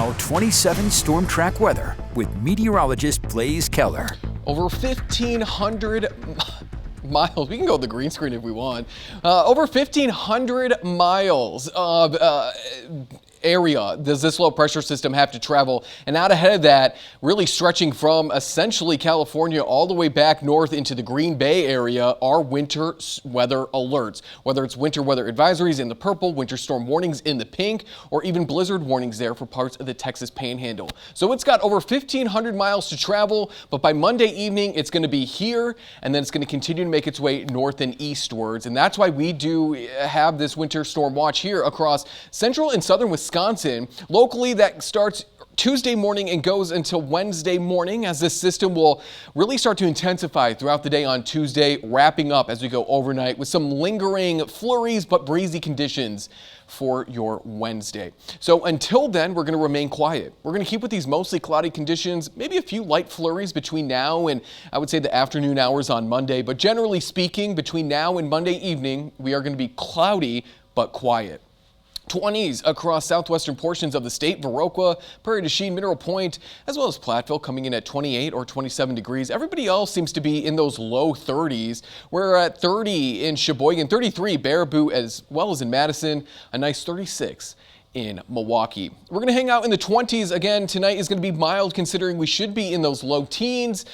Now 27 storm track weather with meteorologist Blaze Keller. Over 1,500 miles. We can go to the green screen if we want. Over 1,500 miles of area does this low pressure system have to travel, and out ahead of that, really stretching from essentially California all the way back north into the Green Bay area, are winter weather alerts. Whether it's winter weather advisories in the purple, winter storm warnings in the pink, or even blizzard warnings there for parts of the Texas Panhandle. So it's got over 1,500 miles to travel, but by Monday evening it's going to be here, and then it's going to continue to make its way north and eastwards, and that's why we do have this winter storm watch here across central and southern Wisconsin. Locally, that starts Tuesday morning and goes until Wednesday morning, as this system will really start to intensify throughout the day on Tuesday, wrapping up as we go overnight with some lingering flurries but breezy conditions for your Wednesday. So until then, we're going to remain quiet. We're going to keep with these mostly cloudy conditions, maybe a few light flurries between now and I would say the afternoon hours on Monday, but generally speaking, between now and Monday evening, we are going to be cloudy but quiet. 20s across southwestern portions of the state. Viroqua, Prairie du Chien, Mineral Point, as well as Platteville coming in at 28 or 27 degrees. Everybody else seems to be in those low 30s. We're at 30 in Sheboygan, 33 Baraboo, as well as in Madison, a nice 36 in Milwaukee. We're going to hang out in the 20s again. Tonight is going to be mild, considering we should be in those low teens.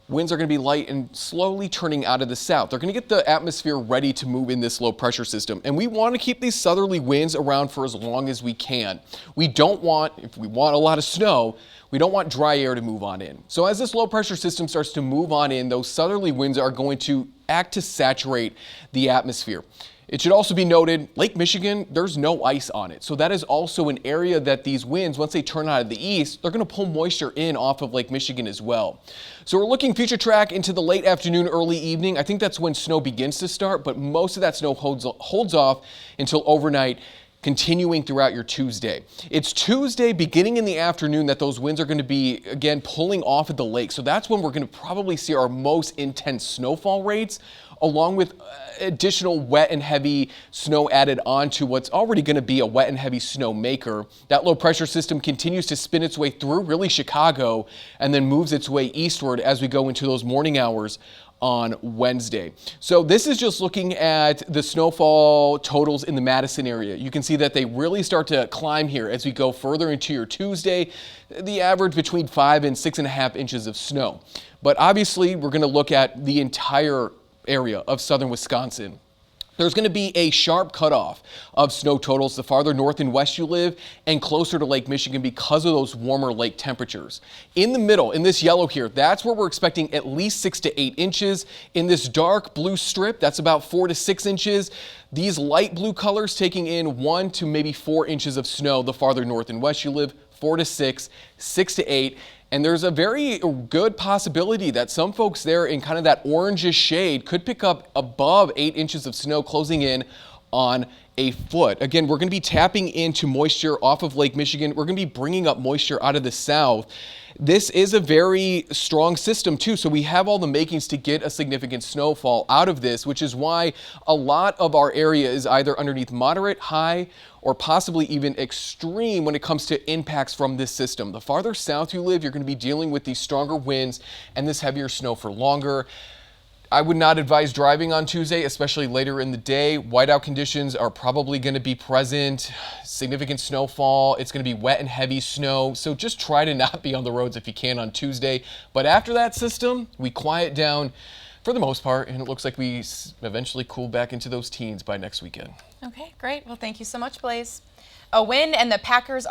Winds are going to be light and slowly turning out of the south. They're going to get the atmosphere ready to move in this low pressure system. And we want to keep these southerly winds around for as long as we can. We don't want, if we want a lot of snow, we don't want dry air to move on in. So as this low pressure system starts to move on in, those southerly winds are going to act to saturate the atmosphere. It should also be noted, Lake Michigan, there's no ice on it. So that is also an area that these winds, once they turn out of the east, they're going to pull moisture in off of Lake Michigan as well. So we're looking future track into the late afternoon, early evening. I think that's when snow begins to start, but most of that snow holds off until overnight, continuing throughout your Tuesday. It's Tuesday beginning in the afternoon that those winds are going to be, again, pulling off at the lake. So that's when we're going to probably see our most intense snowfall rates, along with additional wet and heavy snow added onto what's already going to be a wet and heavy snow maker. That low pressure system continues to spin its way through really Chicago and then moves its way eastward as we go into those morning hours on Wednesday. So this is just looking at the snowfall totals in the Madison area. You can see that they really start to climb here as we go further into your Tuesday, the average between 5 and 6.5 inches of snow. But obviously we're going to look at the entire area of southern Wisconsin. There's going to be a sharp cutoff of snow totals the farther north and west you live and closer to Lake Michigan because of those warmer lake temperatures. In the middle, in this yellow here, that's where we're expecting at least 6 to 8 inches. In this dark blue strip, that's about 4 to 6 inches. These light blue colors taking in 1 to maybe 4 inches of snow the farther north and west you live, 4 to 6, 6 to 8. And there's a very good possibility that some folks there in kind of that orangish shade could pick up above 8 inches of snow, closing in on a foot. Again, we're going to be tapping into moisture off of Lake Michigan. We're going to be bringing up moisture out of the south. This is a very strong system too, so we have all the makings to get a significant snowfall out of this, which is why a lot of our area is either underneath moderate, high, or possibly even extreme when it comes to impacts from this system. The farther south you live, you're going to be dealing with these stronger winds and this heavier snow for longer. I would not advise driving on Tuesday, especially later in the day. Whiteout conditions are probably going to be present, significant snowfall. It's going to be wet and heavy snow. So just try to not be on the roads if you can on Tuesday. But after that system, we quiet down for the most part, and it looks like we eventually cool back into those teens by next weekend. Okay, great. Well, thank you so much, Blaze. A win and the Packers are